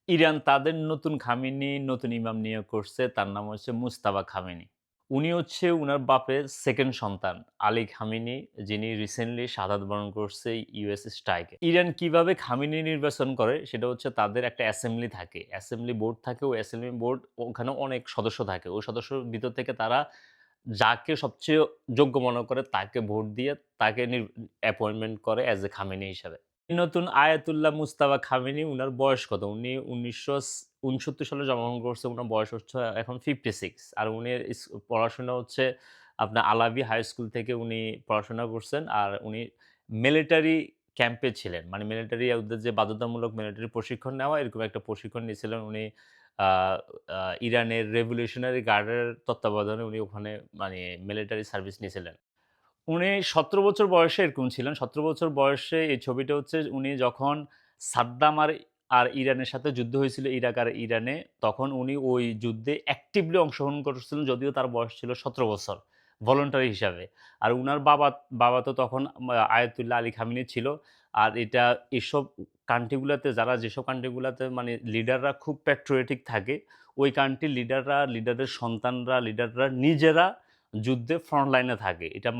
Iran তাদের নতুন Khamenei নতুন ইমাম নিয়োগ করছে। তার নাম হচ্ছে মুজতাবা খামেনি। উনি হচ্ছে উনার বাপের 2nd সন্তান আলী খামেনি, যিনি রিসেন্টলি শাহাদাত বরণ করছে ইউএস স্ট্রাইকে। ইরান কিভাবে খামেনি নির্বাচন করে সেটা হচ্ছে তাদের একটা অ্যাসেম্বলি থাকে। অ্যাসেম্বলি বোর্ড থাকে। ওই অ্যাসেম্বলি বোর্ড ওখানে অনেক সদস্য থাকে। ওই সদস্যর ভিতর থেকে তারা যাকে সবচেয়ে যোগ্য মনে করে তাকে ভোট দিয়ে তাকে অ্যাপয়েন্টমেন্ট করে অ্যাজ এ খামেনি হিসাবে। নতুন আয়াতুল্লাহ মুস্তাফা খামেনি উনার বয়স কত? উনি ১৯৬৯ সালে জন্মগ্রহণ করছে। উনার বয়স হচ্ছে এখন 56 আর উনি পড়াশোনা হচ্ছে আপনার আলাবি হাই স্কুল থেকে উনি পড়াশোনা করছেন। আর উনি মিলিটারি ক্যাম্পে ছিলেন। মানে মিলিটারি ওদের যে বাধ্যতামূলক মিলিটারি প্রশিক্ষণ নেওয়া এরকম একটা প্রশিক্ষণ নিয়েছিলেন উনি আ আ ইরানের রেভলিউশনারি গার্ডের তত্ত্বাবধানে উনি ওখানে মানে মিলিটারি সার্ভিস নিয়েছিলেন। উনি ১৭ বছর বয়সে এরকম ছিলেন। ১৭ বছর বয়সে এই ছবিটা হচ্ছে উনি যখন সাদ্দাম আর ইরানের সাথে যুদ্ধ হয়েছিল ইরাক আর ইরানে, তখন উনি ওই যুদ্ধে অ্যাক্টিভলি অংশগ্রহণ করছিলেন যদিও তার বয়স ছিল ১৭ বছর, ভলান্টারি হিসাবে। আর উনার বাবা তো তখন আয়াতুল্লাহ আলী খামেনি ছিল। আর এসব কান্ট্রি গুলাতে যেসব কান্ট্রি গুলাতে মানে লিডাররা খুব প্যাট্রিয়টিক থাকে, ওই কান্ট্রির লিডারদের সন্তানরা, লিডাররা নিজেরা যুদ্ধে ফ্রন্ট লাইনে থাকে। এটা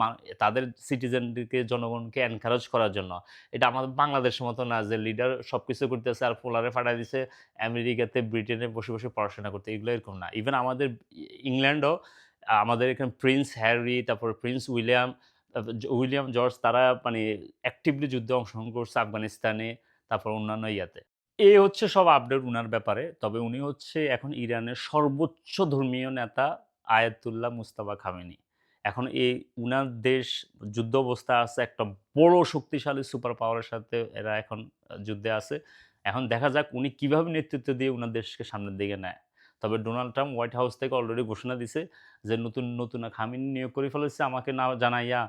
তাদের সিটিজেনদেরকে জনগণকে এনকারেজ করার জন্য। এটা আমাদের বাংলাদেশের মতো না যে লিডার সবকিছু করতেছে আর পোলারে পাঠায় দিছে আমেরিকাতে, ব্রিটেনে বসে পড়াশোনা করতে। এগুলো এরকম না। ইভেন আমাদের ইংল্যান্ডও আমাদের এখানে প্রিন্স হ্যারি, তারপর প্রিন্স উইলিয়াম, উইলিয়াম জর্জ তারা মানে অ্যাক্টিভলি যুদ্ধে অংশগ্রহণ করছে আফগানিস্তানে, তারপর অন্যান্য ইয়াতে। এই হচ্ছে সব আপডেট উনার ব্যাপারে। তবে উনি হচ্ছে এখন ইরানের সর্বোচ্চ ধর্মীয় নেতা আয়াতুল্লাহ মুস্তাফা খামেনি। এখন উনার দেশ যুদ্ধ অবস্থায় আছে একটা বড় শক্তিশালী সুপার পাওয়ার এর সাথে এরা এখন যুদ্ধে আছে। এখন দেখা যাক উনি কিভাবে নেতৃত্ব দিয়ে উনার দেশকে সামনের দিকে নেয়। তবে ডোনাল্ড ট্রাম্প হোয়াইট হাউস থেকে অলরেডি ঘোষণা দিছে যে নতুন খামেনি নিয়োগ করে ফেলেছে আমাকে না জানাইয়া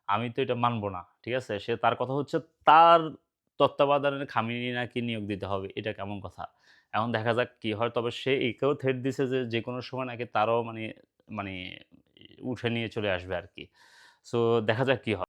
আমি তো এটা মানব না। ঠিক আছে? তার কথা হচ্ছে তার তত্ত্বাবধানে খামেনি নাকি নিয়োগ দিতে হবে। এটা কেমন কথা? এখন দেখা যাক কি হয়। তবে সে একেও থ্রেট দিছে যে যেকোনো সময় নাকি তারও মানে উঠে নিয়ে চলে আসবে আরকি। সো দেখা যাক কি হয়।